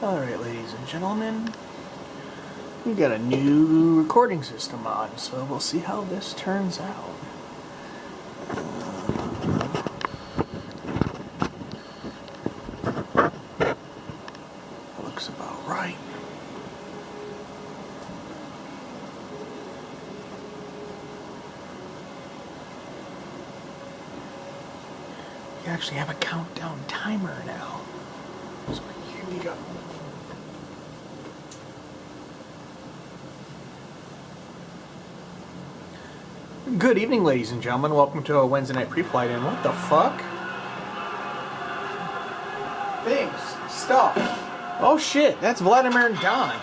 Alright, ladies and gentlemen, we got a new recording system on, so we'll see how this turns out. Looks about right. We actually have a countdown timer now. So here we go. Good evening, ladies and gentlemen. Welcome to a Wednesday night pre-flight. And what the fuck? Things. Stuff. Oh shit, that's Vladimir and Don.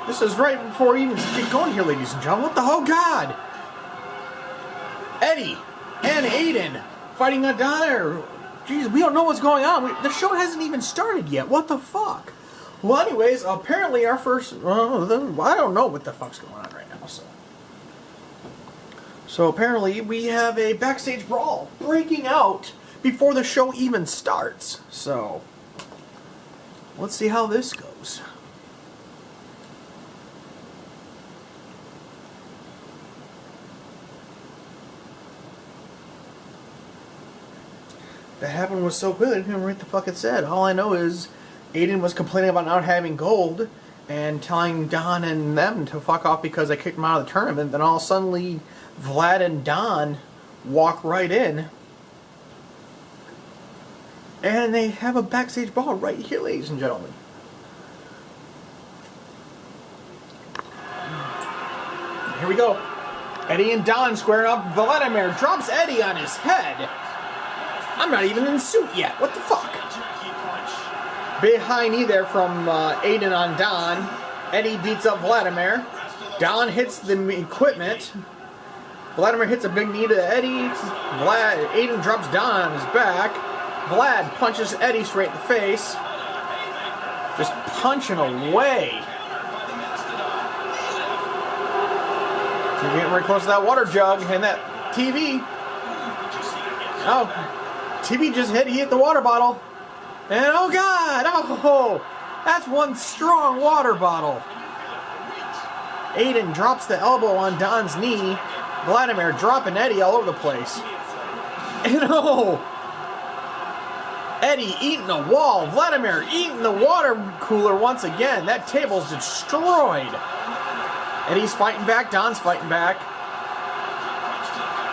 This is right before we even get going here, ladies and gentlemen. What the oh god? Eddie and Aiden fighting a Don. Jeez, we don't know what's going on. The show hasn't even started yet. What the fuck? Well, anyways, apparently our first... I don't know what the fuck's going on right now, So apparently we have a backstage brawl breaking out before the show even starts. So, let's see how this goes. That happened was so quick, I didn't remember what the fuck it said. All I know is Aiden was complaining about not having gold and telling Don and them to fuck off because I kicked him out of the tournament. Then all suddenly Vlad and Don walk right in. And they have a backstage brawl right here, ladies and gentlemen. Here we go. Eddie and Don squaring up. Vladimir drops Eddie on his head. I'm not even in the suit yet. What the fuck? Big high knee there from Aiden on Don. Eddie beats up Vladimir. Don hits the equipment. Vladimir hits a big knee to Eddie. Aiden drops Don on his back. Vlad punches Eddie straight in the face. Just punching away. You're getting very close to that water jug and that TV. Oh. TV just hit the water bottle. And oh god, oh, that's one strong water bottle. Aiden drops the elbow on Don's knee. Vladimir dropping Eddie all over the place. And oh, Eddie eating the wall. Vladimir eating the water cooler once again. That table's destroyed. Eddie's fighting back, Don's fighting back.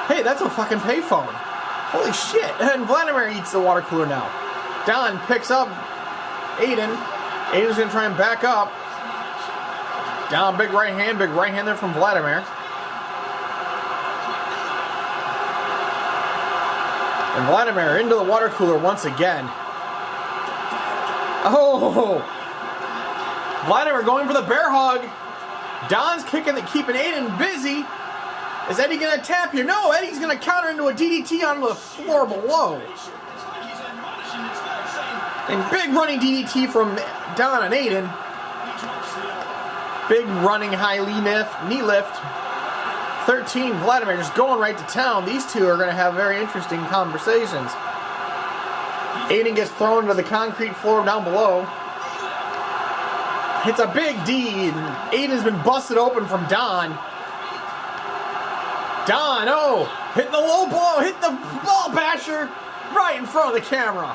Hey, that's a fucking payphone. Holy shit. And Vladimir eats the water cooler now. Don picks up Aiden. Aiden's going to try and back up. Don, big right hand there from Vladimir. And Vladimir into the water cooler once again. Oh! Vladimir going for the bear hug. Don's keeping Aiden busy. Is Eddie going to tap here? No, Eddie's going to counter into a DDT onto the floor below. And big running DDT from Don and Aiden. Big running high knee lift. 13, Vladimir just going right to town. These two are going to have very interesting conversations. Aiden gets thrown to the concrete floor down below. Hits a big D, and Aiden's been busted open from Don. Don, oh, hitting the low blow, hit the ball basher right in front of the camera.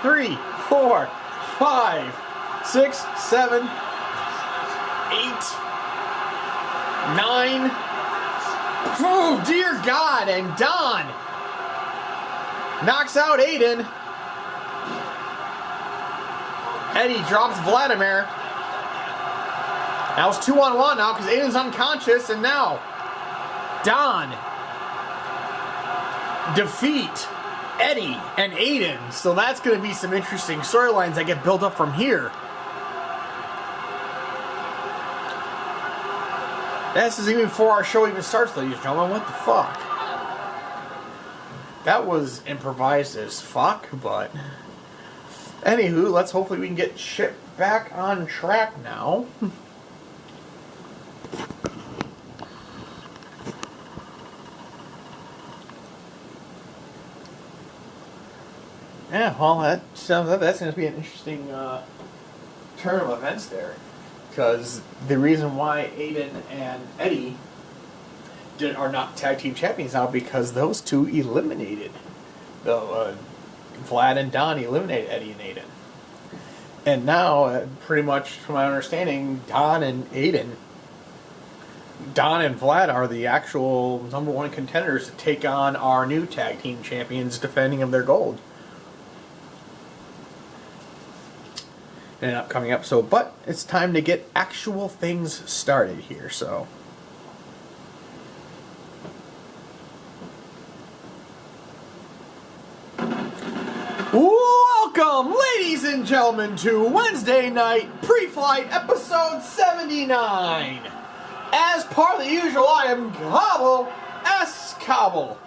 3, 4, 5, 6, 7, 8, 9. Oh, dear God, and Don knocks out Aiden. Eddie drops Vladimir. Now it's 2-on-1 now because Aiden's unconscious, and now Don defeat Eddie and Aiden. So that's going to be some interesting storylines that get built up from here. This is even before our show even starts, ladies and gentlemen. What the fuck? That was improvised as fuck, but... Anywho, let's hopefully we can get shit back on track now. Yeah, well, that's going to be an interesting turn of events there. Because the reason why Aiden and Eddie are not tag team champions now, because those two eliminated. Vlad and Don eliminated Eddie and Aiden. And now, pretty much from my understanding, Don and Vlad are the actual #1 contenders to take on our new tag team champions defending of their gold in an upcoming episode. But it's time to get actual things started here, so. Welcome, ladies and gentlemen, to Wednesday Night Preflight episode 79. As part of the usual, I am Cobble S. Cobble.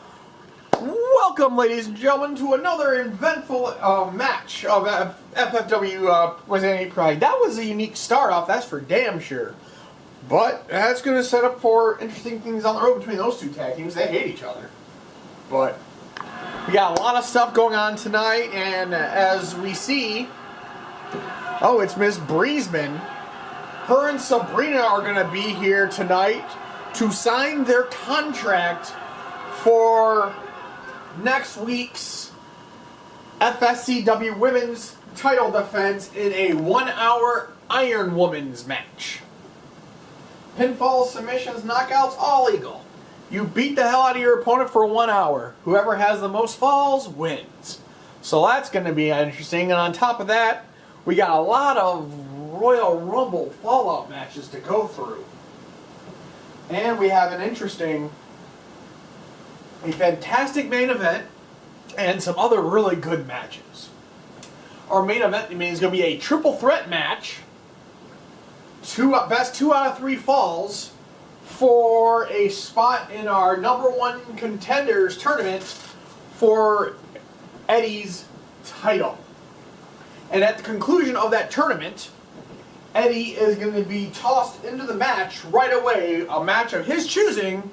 Welcome, ladies and gentlemen, to another eventful match of FFW Wednesday Night Pride. That was a unique start off, that's for damn sure. But that's going to set up for interesting things on the road between those two tag teams. They hate each other. But we got a lot of stuff going on tonight, and as we see, oh, it's Miss Breezeman. Her and Sabrina are going to be here tonight to sign their contract for next week's FSCW Women's title defense in a 1-hour Iron Woman's match. Pinfalls, submissions, knockouts, all legal. You beat the hell out of your opponent for 1 hour. Whoever has the most falls wins. So that's going to be interesting. And on top of that, we got a lot of Royal Rumble fallout matches to go through. And we have a fantastic main event and some other really good matches. Our main event is going to be a triple threat match. Best 2 out of 3 falls for a spot in our #1 contenders tournament for Eddie's title. And at the conclusion of that tournament, Eddie is going to be tossed into the match right away, a match of his choosing,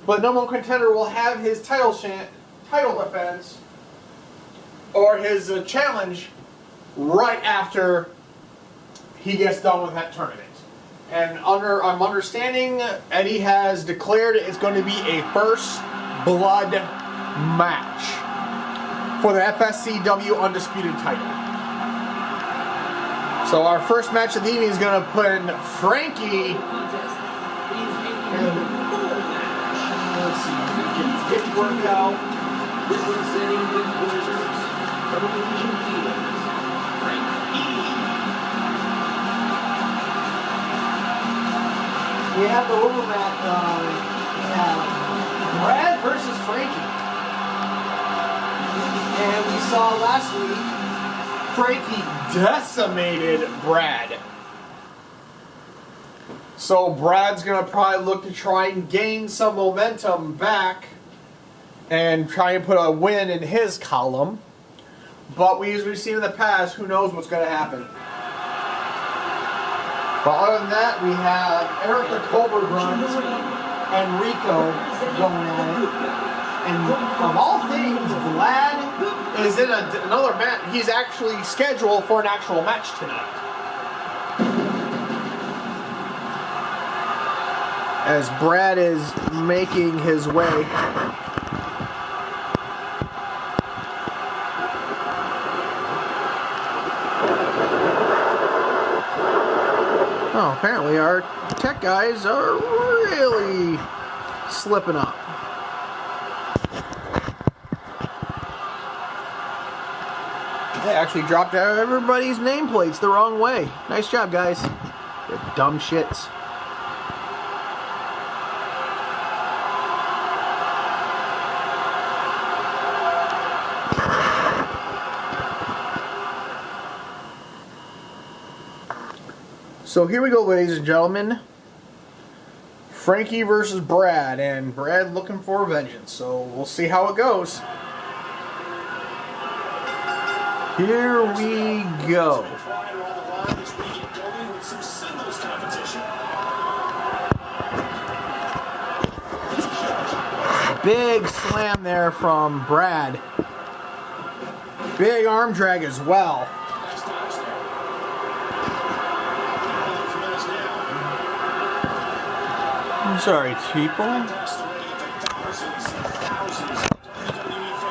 but the #1 contender will have his title defense or his challenge right after he gets done with that tournament. And I'm understanding Eddie has declared it's going to be a first blood match for the FSCW Undisputed title. So our first match of the evening is going to put in Frankie. Let's see, get the workout. Representing the Warriors, Revolution Heroes, Frankie. We have the rumor that Brad versus Frankie. And we saw last week Frankie decimated Brad. So Brad's going to probably look to try and gain some momentum back and try and put a win in his column. But as we've seen in the past, who knows what's going to happen. But other than that, we have Erica Colbergrund and Rico going at it. And of all things, Vlad is in another match. He's actually scheduled for an actual match tonight. As Brad is making his way. Oh, apparently our tech guys are really slipping up. They actually dropped out everybody's nameplates the wrong way. Nice job, guys. You dumb shits. So here we go, ladies and gentlemen. Frankie versus Brad, and Brad looking for vengeance. So we'll see how it goes. Here we go. Big slam there from Brad. Big arm drag as well. I'm sorry, people.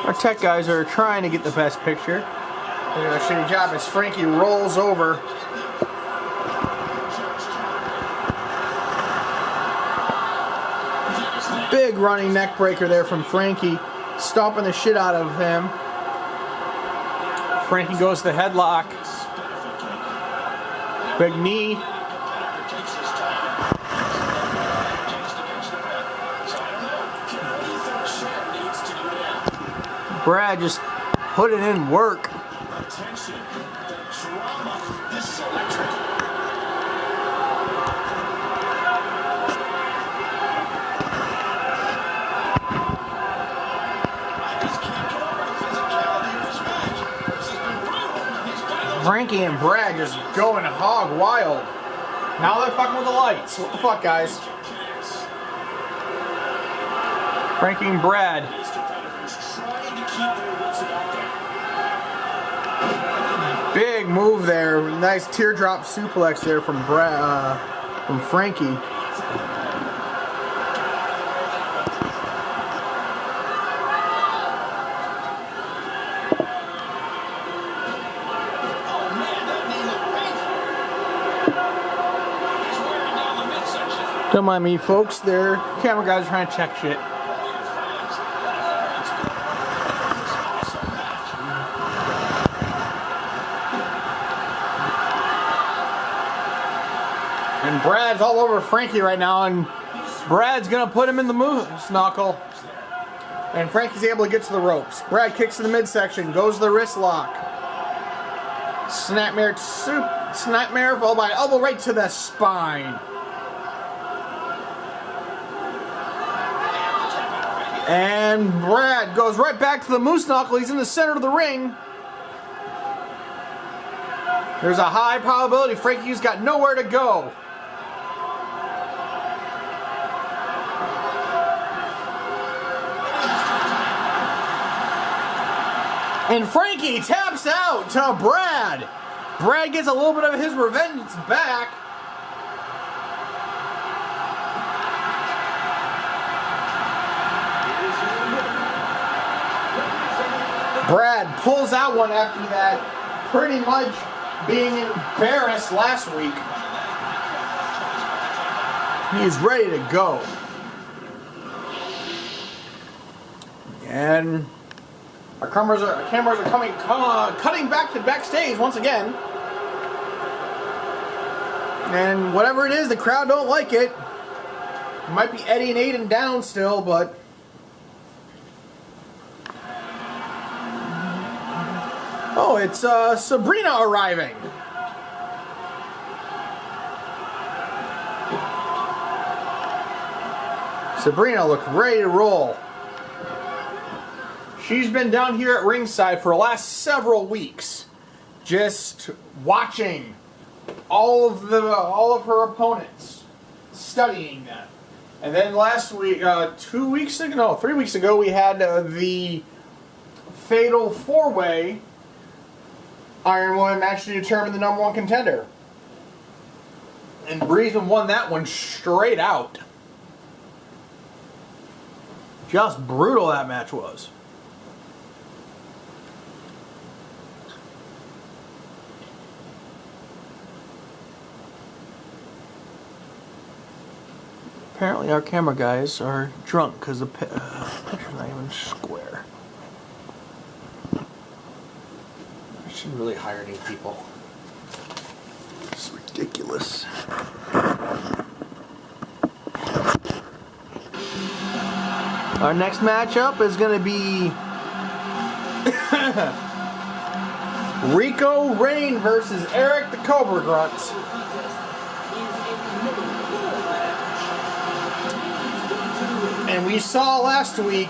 Our tech guys are trying to get the best picture. They do a shitty job as Frankie rolls over. Big running neck breaker there from Frankie, stomping the shit out of him. Frankie goes to the headlock. Big knee. Brad just putting in work. Frankie and Brad just going hog wild. Now they're fucking with the lights. What the fuck, guys? Frankie and Brad. Big move there. Nice teardrop suplex there from Frankie. Don't mind me, folks. Their camera guys are trying to check shit. And Brad's all over Frankie right now, and Brad's gonna put him in the moose knuckle. And Frankie's able to get to the ropes. Brad kicks to the midsection, goes to the wrist lock. Snapmare followed by an elbow right to the spine. And Brad goes right back to the moose knuckle. He's in the center of the ring. There's a high probability Frankie's got nowhere to go. And Frankie taps out to Brad. Brad gets a little bit of his revenge back. Brad pulls out one after that, pretty much being embarrassed last week. He's ready to go. And our cameras are cutting back to backstage once again. And whatever it is, the crowd don't like it. It might be Eddie and Aiden down still, but oh, it's Sabrina arriving. Sabrina looked ready to roll. She's been down here at ringside for the last several weeks, just watching all of her opponents, studying them. And then last week, 3 weeks ago, we had the Fatal 4-Way Iron Woman match to determine the #1 contender. And Breezeman won that one straight out. Just brutal that match was. Apparently our camera guys are drunk because the picture's not even square. I should really hire new people. It's ridiculous. Our next matchup is going to be Rico Rain versus Eric the Cobra Grunt. And we saw last week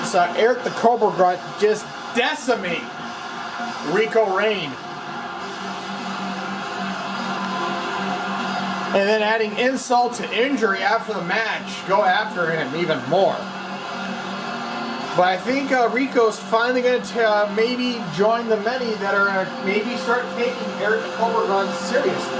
saw Eric the Cobra Grunt just decimate Rico Rain. And then adding insult to injury after the match, go after him even more. But I think Rico's finally going to maybe join the many that are maybe start taking Eric Cobra runs seriously.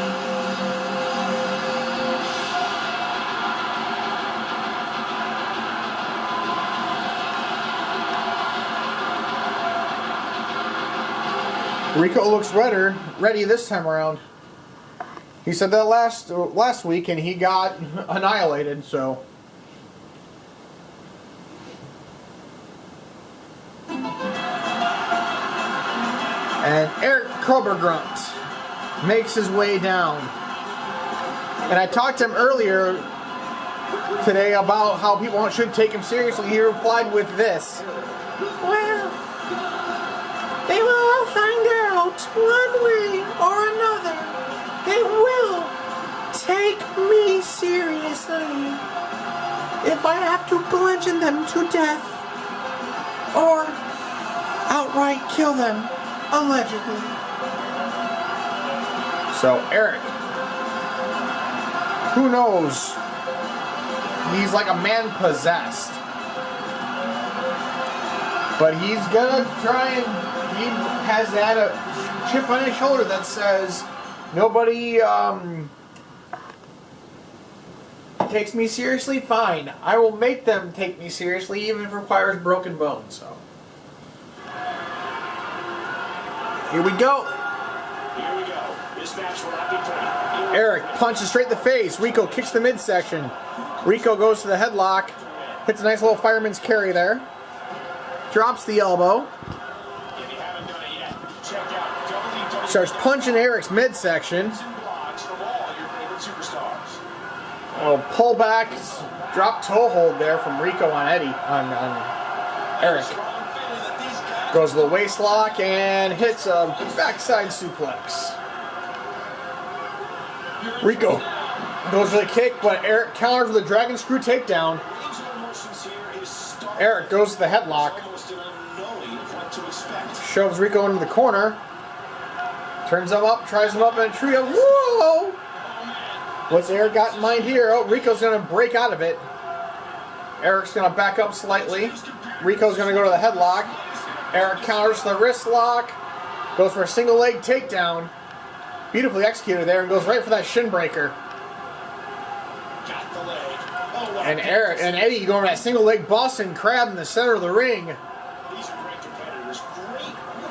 Rico looks ready this time around. He said that last week and he got annihilated, so. And Eric Cobra Grunt makes his way down. And I talked to him earlier today about how people should take him seriously. He replied with this. Well, they will all find out one way or another. They will take me seriously if I have to bludgeon them to death or outright kill them, allegedly. So Eric, who knows? He's like a man possessed. But he's gonna try and he has that chip on his shoulder that says nobody takes me seriously. Fine, I will make them take me seriously, even if it requires broken bones. So here we go. Here we go. This match will not be pretty. Eric punches straight in the face. Rico kicks the midsection. Rico goes to the headlock. Hits a nice little fireman's carry there. Drops the elbow. If you haven't done it yet, check out Starts punching Eric's midsection. blogs from all your favorite superstars. Oh, pull back, drop toe hold there from Rico on Eddie, on Eric. Goes to the waist lock and hits a backside suplex. Rico goes for the kick, but Eric counters with a dragon screw takedown. Eric goes to the headlock. Shoves Rico into the corner. Turns him up, tries him up in a trio. Whoa! What's Eric got in mind here? Oh, Rico's going to break out of it. Eric's going to back up slightly. Rico's going to go to the headlock. Eric counters the wrist lock. Goes for a single leg takedown. Beautifully executed there and goes right for that shin breaker. And Eric and Eddie going for that single leg Boston crab in the center of the ring.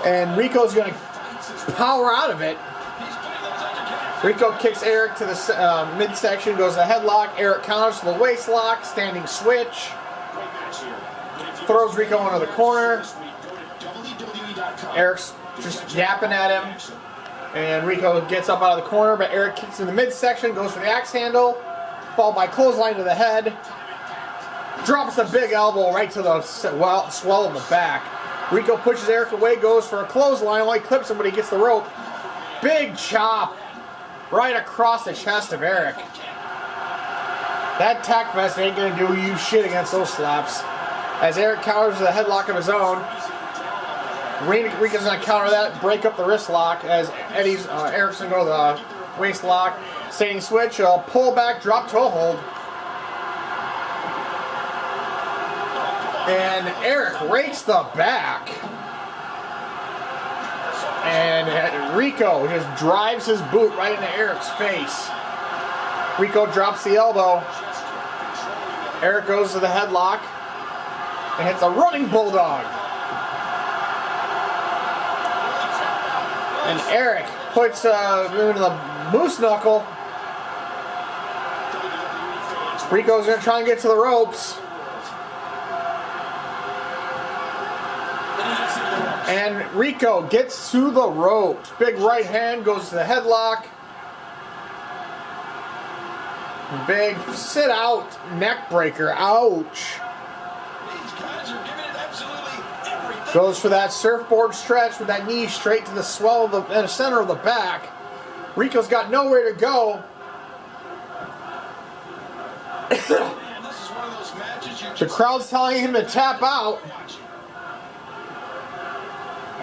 And Rico's going to power out of it. Rico kicks Eric to the midsection, goes to the headlock. Eric counters to the waist lock, standing switch. Throws Rico into the corner. Eric's just yapping at him. And Rico gets up out of the corner, but Eric kicks in the midsection, goes for the axe handle, followed by clothesline to the head. Drops the big elbow right to the swell of the back. Rico pushes Eric away, goes for a clothesline, only clips him, but he gets the rope. Big chop right across the chest of Eric. That tack vest ain't gonna do you shit against those slaps. As Eric counters the headlock of his own. Rico's gonna counter that, break up the wrist lock as Eric's gonna go to the waist lock. Standing switch, pull back, drop toe hold. And Eric rakes the back. And Rico just drives his boot right into Eric's face. Rico drops the elbow. Eric goes to the headlock and hits a running bulldog. And Eric puts into the moose knuckle. Rico's going to try and get to the ropes. And Rico gets to the ropes. Big right hand goes to the headlock. Big sit out neck breaker. Ouch. Goes for that surfboard stretch with that knee straight to the swell of the center of the back. Rico's got nowhere to go. The crowd's telling him to tap out.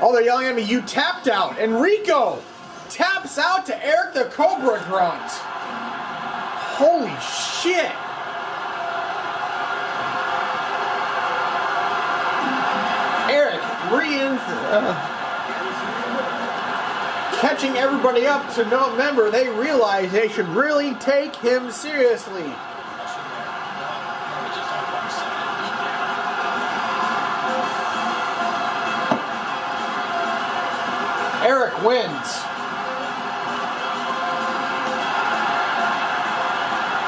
Oh, they're yelling at me, you tapped out. And Rico taps out to Eric the Cobra Grunt. Holy shit! Eric catching everybody up to November, they realize they should really take him seriously. Eric wins.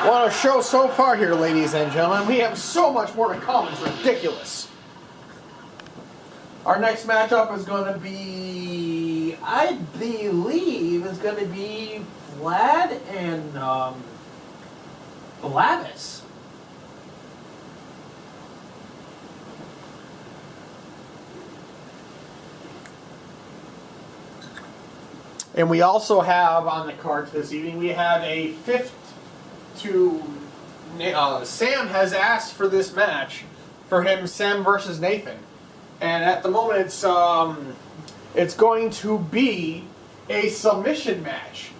What a show so far here, ladies and gentlemen. We have so much more to come. It's ridiculous. Our next matchup is going to be, I believe, is going to be Vlad and Blavis. And we also have on the card this evening, we have a fifth to Sam has asked for this match for him, Sam versus Nathan. And at the moment, it's going to be a submission match.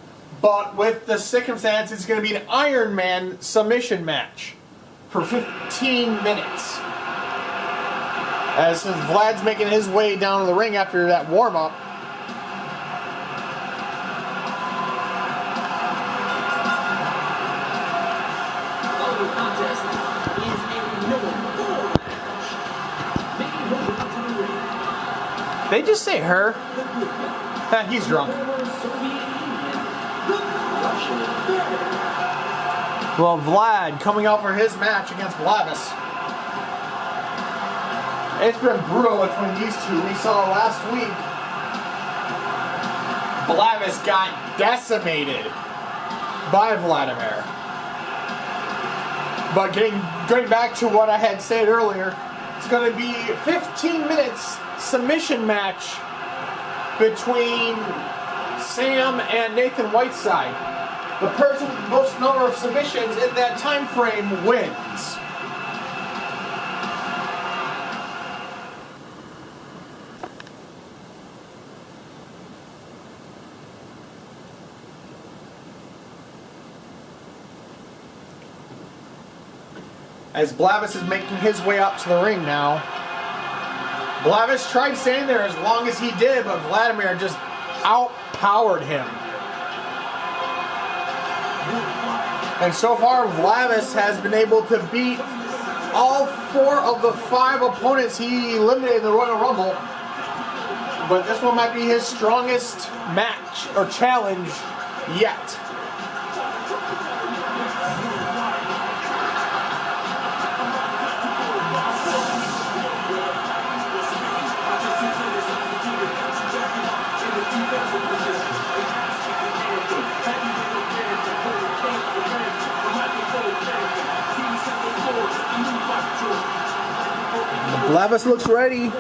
But with the circumstance, it's going to be an Iron Man submission match for 15 minutes. As Vlad's making his way down to the ring after that warm-up. They just say her. He's drunk. Well, Vlad coming out for his match against Blavis. It's been brutal between these two. We saw last week Blavis got decimated by Vladimir. But going back to what I had said earlier, it's going to be 15 minutes submission match between Sam and Nathan Whiteside. The person with the most number of submissions in that time frame wins. As Blavis is making his way up to the ring now. Blavis tried staying there as long as he did, but Vladimir just outpowered him. And so far, Blavis has been able to beat all 4 of the 5 opponents he eliminated in the Royal Rumble. But this one might be his strongest match or challenge yet. Blavis looks ready to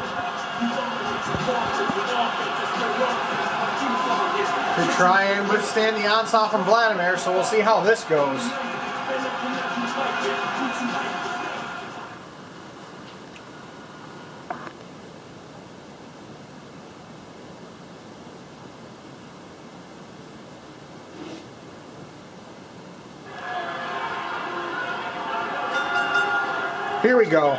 try and withstand the onslaught from Vladimir, so we'll see how this goes. Here we go.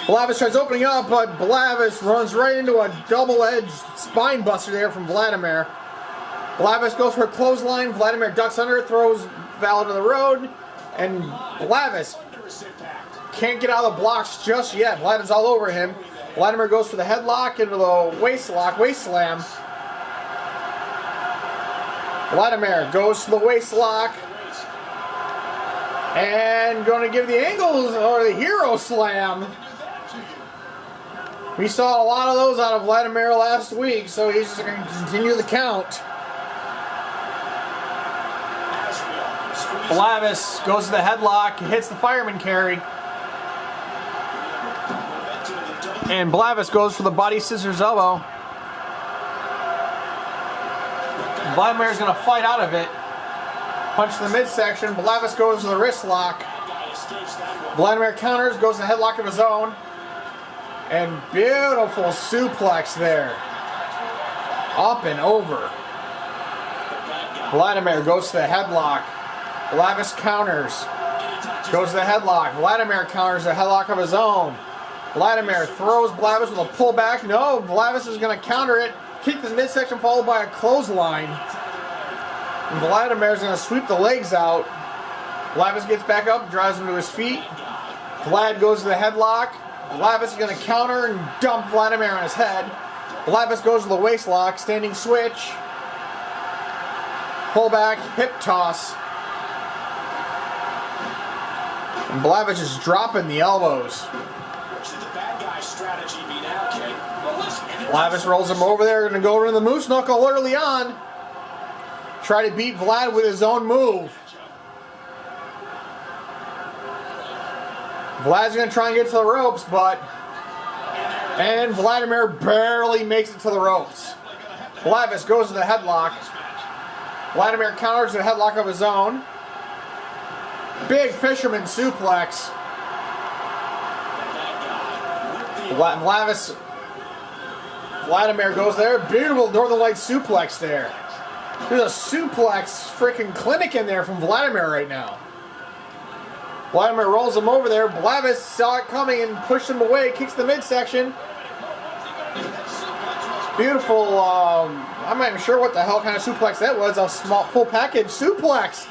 Blavis tries opening up, but Blavis runs right into a double-edged spine buster there from Vladimir. Blavis goes for a clothesline. Vladimir ducks under it, throws Val to the road, and Blavis can't get out of the blocks just yet. Vlad is all over him. Vladimir goes for the headlock into the waist slam. Vladimir goes to the waist lock. And going to give the angles or the hero slam. We saw a lot of those out of Vladimir last week, so he's just going to continue the count. Blavis goes to the headlock, hits the fireman carry. And Blavis goes for the body scissors elbow. Vladimir's going to fight out of it. Punch to the midsection. Blavis goes to the wrist lock. Vladimir counters, goes to the headlock of his own. And beautiful suplex there. Up and over. Vladimir goes to the headlock. Vlavis counters. Goes to the headlock. Vladimir counters the headlock of his own. Vladimir throws Vlavis with a pullback. No, Vlavis is going to counter it. Kick the midsection followed by a clothesline. And Vladimir's going to sweep the legs out. Vlavis gets back up, drives him to his feet. Vlad goes to the headlock. Vlavis is going to counter and dump Vladimir on his head. Vlavis goes to the waistlock, standing switch. Pullback, hip toss. And Vlavis is dropping the elbows. Vlavis rolls him over there, going to go into the moose knuckle early on. Try to beat Vlad with his own move. Vlad's going to try and get to the ropes, and Vladimir barely makes it to the ropes. Vlavis goes to the headlock. Vladimir counters the headlock of his own. Big fisherman suplex. Vladimir goes there. Beautiful Northern Lights suplex there. There's a suplex freaking clinic in there from Vladimir right now. Vladimir rolls him over there. Vlavis saw it coming and pushed him away. Kicks the midsection. Beautiful. I'm not even sure what the hell kind of suplex that was. A small full package suplex.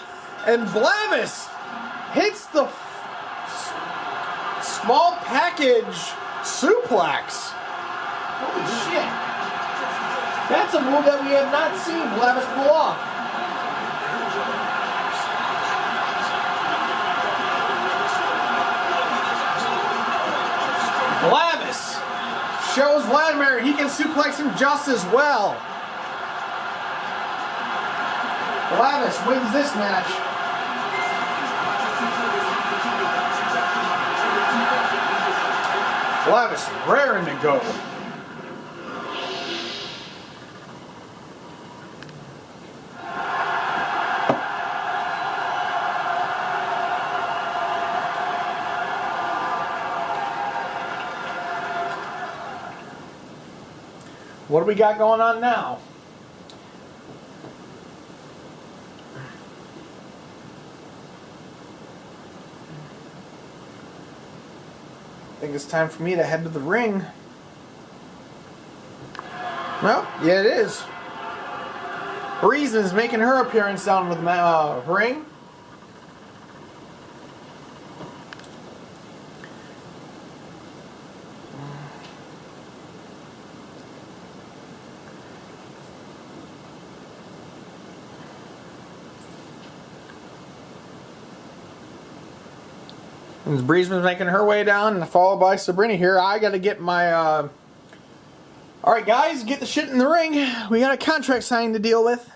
And Vlavis hits the small package suplex. Holy shit. That's a move that we have not seen Vlavis pull off. Vlavis shows Vladimir he can suplex him just as well. Vlavis wins this match. Vlavis raring to go. What do we got going on now? I think it's time for me to head to the ring. Well, yeah, it is. Reason is making her appearance down with the ring. And Breezeman's making her way down, and followed by Sabrina here. I got to get my... Alright, guys, get the shit in the ring. We got a contract signing to deal with.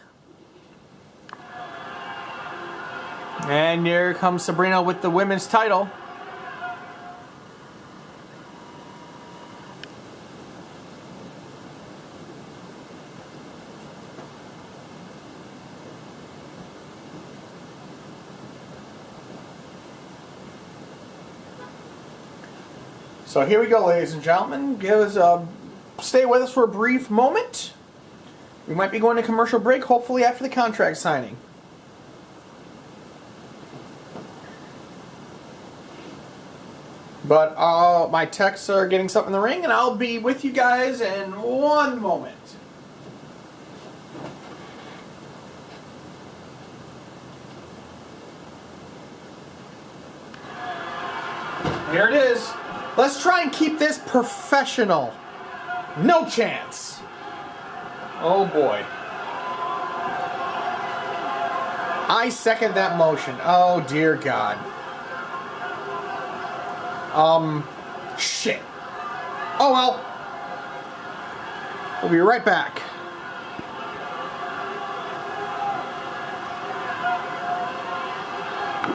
And here comes Sabrina with the women's title. So here we go, ladies and gentlemen. Stay with us for a brief moment. We might be going to commercial break, hopefully after the contract signing. But my techs are getting something in the ring, and I'll be with you guys in one moment. Here it is. Let's try and keep this professional. No chance. Oh boy. I second that motion. Oh dear God. Shit. Oh well. We'll be right back.